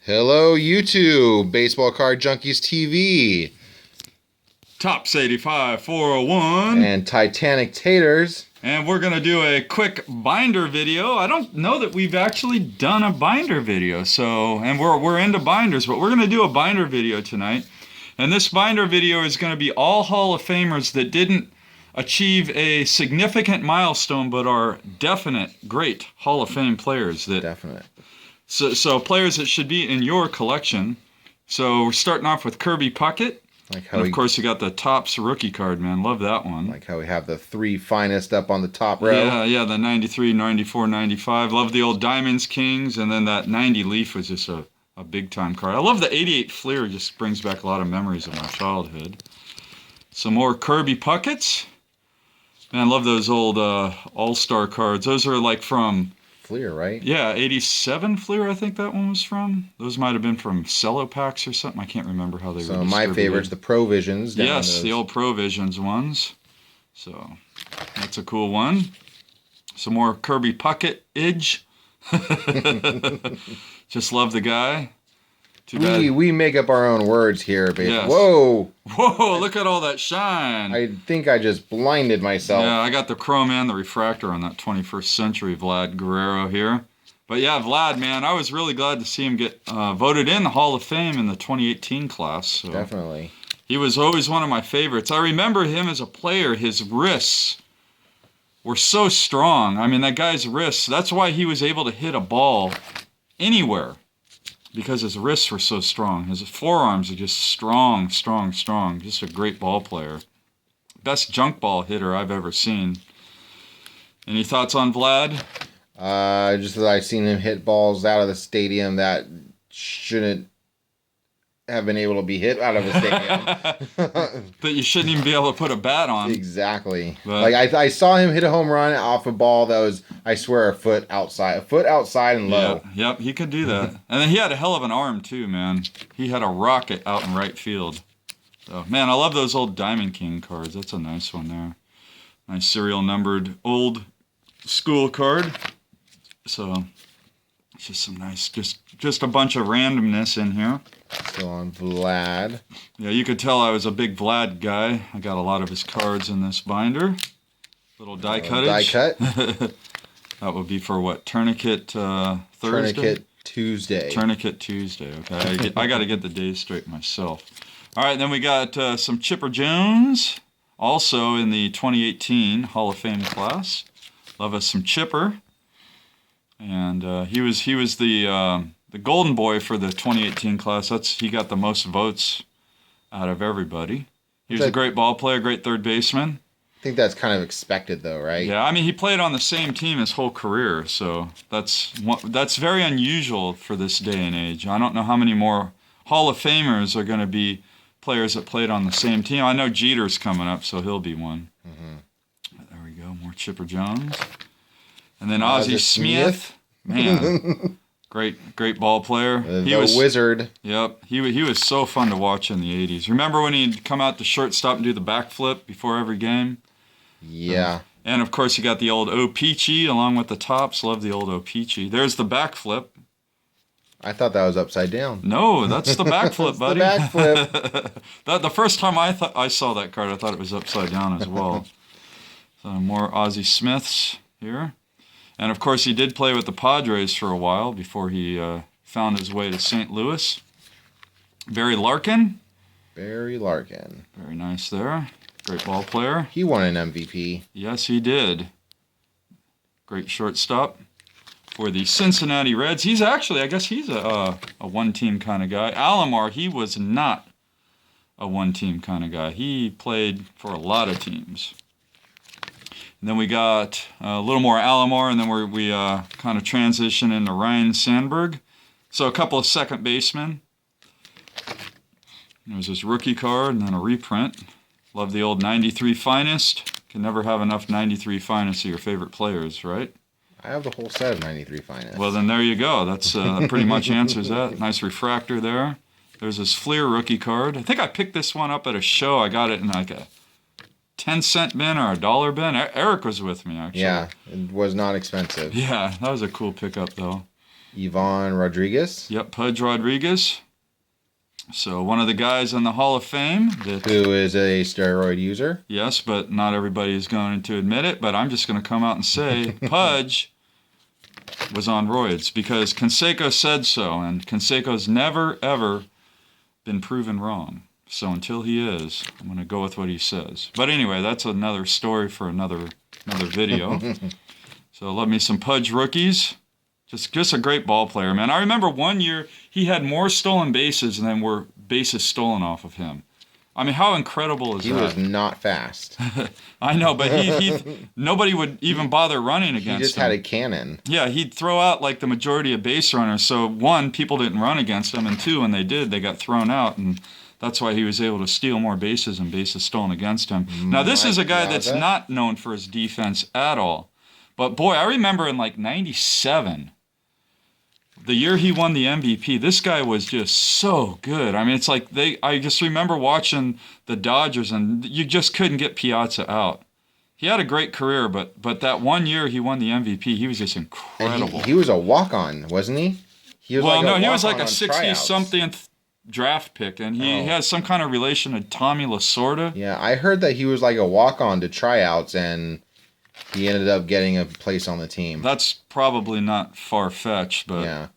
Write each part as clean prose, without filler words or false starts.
Hello, YouTube, Baseball Card Junkies TV, Tops 85 401, and Titanic Taters. And we're going to do a quick binder video. I don't know that we've actually done a binder video, and we're into binders, but we're going to do a binder video tonight. And this binder video is going to be all Hall of Famers that didn't achieve a significant milestone, but are definite great Hall of Fame players. Definite. So players that should be in your collection. So we're starting off with Kirby Pucket. And of course, you got the Topps rookie card, man. Love that one. Like how we have the three finest up on the top row. Yeah, the 93, 94, 95. Love the old Diamonds Kings. And then that 90 Leaf was just a big-time card. I love the 88 Flir. Just brings back a lot of memories of my childhood. Some more Kirby Puckets. Man, I love those old All-Star cards. Those are like from... Flir, right? Yeah, 87 Flir, I think that one was from. Those might have been from cello packs or something. I can't remember how they were distributed. So my favorite's the Provisions. Yes, the old Provisions ones. So that's a cool one. Some more Kirby Pucket-age. Just love the guy. Too bad. We make up our own words here, baby. Yes. Whoa! Look at all that shine. I think I just blinded myself. Yeah, I got the chrome and the refractor on that 21st century Vlad Guerrero here. But yeah, Vlad, man, I was really glad to see him get voted in the Hall of Fame in the 2018 class. So definitely. He was always one of my favorites. I remember him as a player. His wrists were so strong. I mean, that guy's wrists, that's why he was able to hit a ball anywhere. Because his wrists were so strong. His forearms are just strong. Just a great ball player. Best junk ball hitter I've ever seen. Any thoughts on Vlad? Just that I've seen him hit balls out of the stadium that shouldn't have been able to be hit out of a stadium. That you shouldn't even be able to put a bat on. Exactly. But, like I saw him hit a home run off a ball that was, I swear, a foot outside and low. Yep, he could do that. And then he had a hell of an arm too, man. He had a rocket out in right field. So, man, I love those old Diamond King cards. That's a nice one there. Nice serial numbered old school card. So, it's just some nice, just a bunch of randomness in here. Still on Vlad. Yeah, you could tell I was a big Vlad guy. I got a lot of his cards in this binder. Little die cuttage. Die cut. That would be for what? Tourniquet Thursday? Tourniquet Tuesday. Tourniquet Tuesday, okay. I got to get the days straight myself. All right, then we got some Chipper Jones, also in the 2018 Hall of Fame class. Love us some Chipper. And he was the golden boy for the 2018 class. He got the most votes out of everybody. He was a great ball player, great third baseman. I think that's kind of expected, though, right? Yeah, I mean, he played on the same team his whole career, so that's very unusual for this day and age. I don't know how many more Hall of Famers are going to be players that played on the same team. I know Jeter's coming up, so he'll be one. Mm-hmm. There we go, more Chipper Jones. And then Ozzie Smith. Man, great ball player. He was wizard. Yep, he was so fun to watch in the 80s. Remember when he'd come out to shortstop and do the backflip before every game? Yeah. And of course you got the old O-Peachy along with the Tops. Love the old O-Peachy. There's the backflip. I thought that was upside down. No, that's the backflip, buddy. The backflip. The first time I saw that card, I thought it was upside down as well. So more Ozzie Smiths here. And, of course, he did play with the Padres for a while before he found his way to St. Louis. Barry Larkin. Barry Larkin. Very nice there. Great ball player. He won an MVP. Yes, he did. Great shortstop for the Cincinnati Reds. He's actually, I guess he's a one-team kind of guy. Alomar, he was not a one-team kind of guy. He played for a lot of teams. And then we got a little more Alomar, and then we kind of transition into Ryan Sandberg. So a couple of second basemen. There's his rookie card, and then a reprint. Love the old 93 Finest. Can never have enough 93 Finest of your favorite players, right? I have the whole set of 93 Finest. Well, then there you go. That's pretty much answers that. Nice refractor there. There's his Flir rookie card. I think I picked this one up at a show. I got it in like a 10-cent bin or a $1 bin. Eric was with me, actually. Yeah, it was not expensive. Yeah, that was a cool pickup, though. Yvonne Rodriguez. Yep, Pudge Rodriguez. So one of the guys in the Hall of Fame. Who is a steroid user. Yes, but not everybody is going to admit it. But I'm just going to come out and say Pudge was on roids because Canseco said so. And Canseco's never, ever been proven wrong. So until he is, I'm going to go with what he says. But anyway, that's another story for another video. So love me some Pudge rookies. Just a great ball player, man. I remember one year he had more stolen bases than were bases stolen off of him. I mean, how incredible is that? He was not fast. I know, but nobody would even bother running against him. He just had a cannon. Yeah, he'd throw out like the majority of base runners. So one, people didn't run against him, and two, when they did, they got thrown out, and that's why he was able to steal more bases and bases stolen against him. Now, this is a guy that's not known for his defense at all. But boy, I remember in like 97, the year he won the MVP, this guy was just so good. I mean, it's like I just remember watching the Dodgers, and you just couldn't get Piazza out. He had a great career, but that one year he won the MVP, he was just incredible. He was a walk-on, wasn't he? He was like a 60-something draft pick, and he has some kind of relation to Tommy Lasorda. Yeah, I heard that he was like a walk-on to tryouts, and he ended up getting a place on the team. That's probably not far-fetched, but yeah.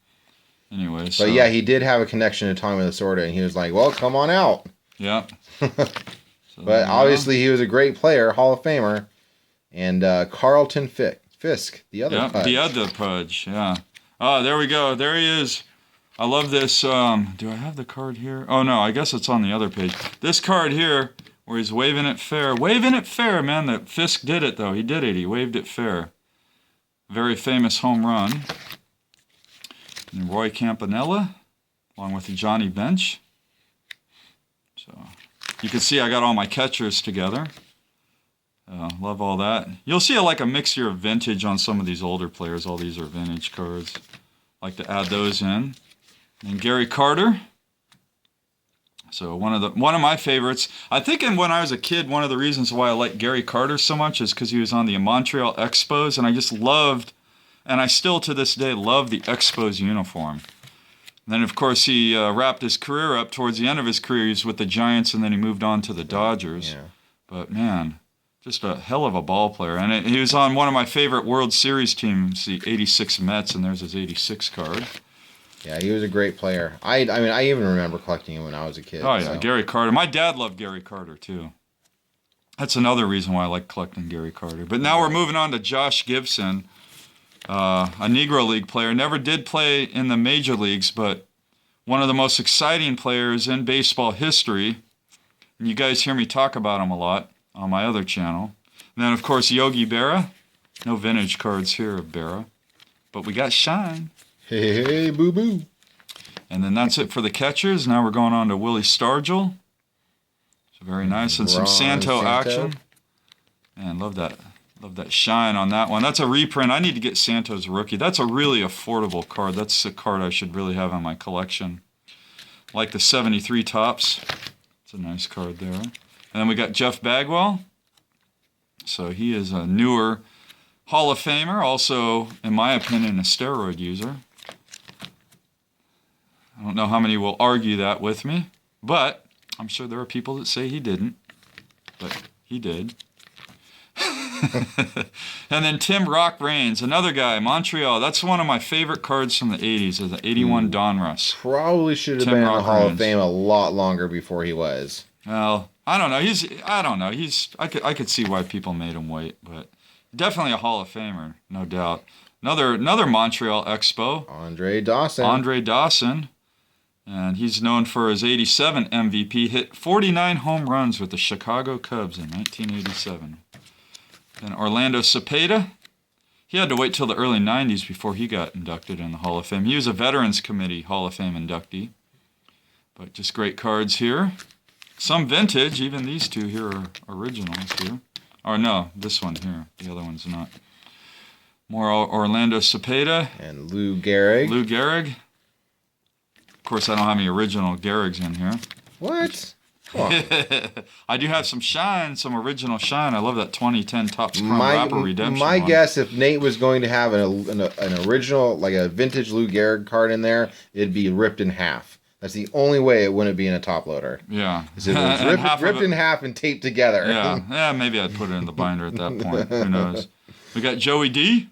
Anyway. But yeah, he did have a connection to Tommy Lasorda, and he was like, well, come on out. Yeah. But obviously he was a great player, Hall of Famer. And Carlton Fisk, the other Pudge. The other Pudge, yeah. Oh, there we go. There he is. I love this. Do I have the card here? Oh, no, I guess it's on the other page. This card here, where he's waving it fair. Waving it fair, man. That Fisk did it, though. He did it. He waved it fair. Very famous home run. And Roy Campanella, along with Johnny Bench. So you can see I got all my catchers together. Love all that. You'll see like a mixture of vintage on some of these older players. All these are vintage cards. Like to add those in. And Gary Carter. So one of my favorites. I think when I was a kid, one of the reasons why I like Gary Carter so much is because he was on the Montreal Expos, and I just loved. And I still, to this day, love the Expos uniform. And then, of course, he wrapped his career up. Towards the end of his career, he was with the Giants, and then he moved on to the Dodgers. Yeah. But, man, just a hell of a ball player. And he was on one of my favorite World Series teams, the 86 Mets, and there's his 86 card. Yeah, he was a great player. I mean, I even remember collecting him when I was a kid. Oh, yeah, so. Gary Carter. My dad loved Gary Carter, too. That's another reason why I like collecting Gary Carter. But now we're moving on to Josh Gibson. A Negro League player, never did play in the major leagues, but one of the most exciting players in baseball history. And you guys hear me talk about him a lot on my other channel. And then, of course, Yogi Berra. No vintage cards here of Berra, but we got Shine. Hey, boo-boo. And then that's it for the catchers. Now we're going on to Willie Stargell. So very nice. And some Santo action. Man, love that. Love that shine on that one. That's a reprint. I need to get Santos rookie. That's a really affordable card. That's a card I should really have in my collection. Like the 73 Tops. It's a nice card there. And then we got Jeff Bagwell. So he is a newer Hall of Famer. Also, in my opinion, a steroid user. I don't know how many will argue that with me. But I'm sure there are people that say he didn't. But he did. And then Tim Rock Raines, another guy, Montreal. That's one of my favorite cards from the 80s, is the 81 Donruss. Probably should have been in the Hall of Fame a lot longer before he was. Well, I don't know. I could see why people made him wait, but definitely a Hall of Famer, no doubt. Another Montreal Expo. Andre Dawson. And he's known for his 87 MVP. Hit 49 home runs with the Chicago Cubs in 1987. Then Orlando Cepeda. He had to wait till the early 90s before he got inducted in the Hall of Fame. He was a Veterans Committee Hall of Fame inductee. But just great cards here. Some vintage. Even these two here are originals here. Or no, this one here. The other one's not. More Orlando Cepeda. And Lou Gehrig. Of course, I don't have any original Gehrigs in here. What? I do have some shine, some original shine. I love that 2010 Topps Chrome Rapper Redemption. My one. guess, if Nate was going to have an original, like a vintage Lou Gehrig card in there, it'd be ripped in half. That's the only way it wouldn't be in a top loader. Yeah. If it was ripped in half and taped together. Yeah, maybe I'd put it in the binder at that point. Who knows? We got Joey D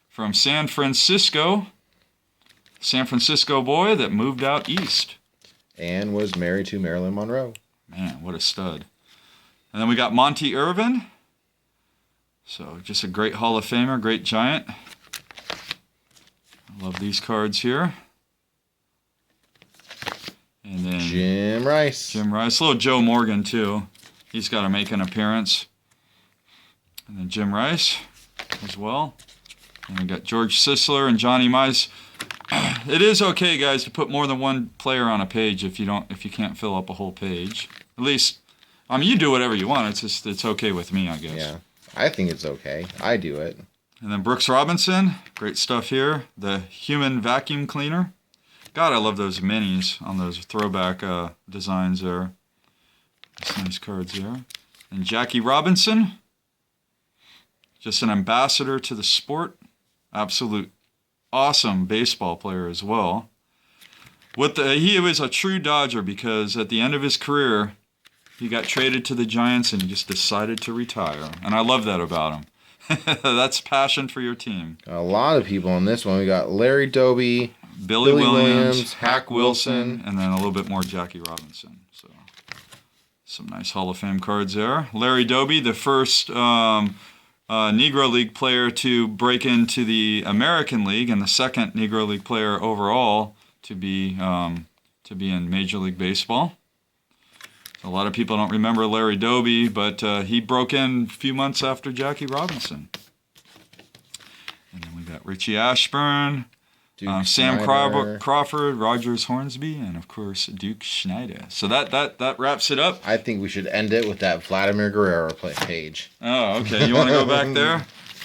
from San Francisco. San Francisco boy that moved out east. And was married to Marilyn Monroe. Man, what a stud. And then we got Monty Irvin. So just a great Hall of Famer, great Giant. I love these cards here. And then Jim Rice. Little Joe Morgan, too. He's got to make an appearance. And then Jim Rice as well. And we got George Sisler and Johnny Mize. It is okay, guys, to put more than one player on a page if you can't fill up a whole page. At least, I mean, you do whatever you want. It's okay with me, I guess. Yeah, I think it's okay. I do it. And then Brooks Robinson, great stuff here. The Human Vacuum Cleaner. God, I love those minis on those throwback designs there. That's nice cards there. And Jackie Robinson, just an ambassador to the sport. Absolute awesome baseball player as well. He was a true Dodger because at the end of his career, he got traded to the Giants and he just decided to retire. And I love that about him. That's passion for your team. A lot of people on this one. We got Larry Doby, Billy Williams, Hack Wilson, and then a little bit more Jackie Robinson. So some nice Hall of Fame cards there. Larry Doby, the first Negro League player to break into the American League, and the second Negro League player overall to be in Major League Baseball. A lot of people don't remember Larry Doby, but he broke in a few months after Jackie Robinson. And then we got Richie Ashburn, Sam Crawford, Rogers Hornsby, and of course Duke Schneider. So that wraps it up. I think we should end it with that Vladimir Guerrero page. Oh, okay. You want to go back there?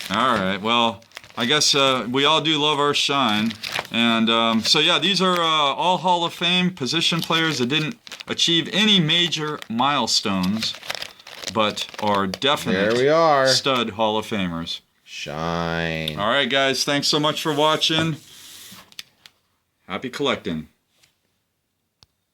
All right. Well, I guess we all do love our shine. And so, yeah, these are all Hall of Fame position players that didn't achieve any major milestones, but are definite stud Hall of Famers. Shine. All right, guys. Thanks so much for watching. Happy collecting.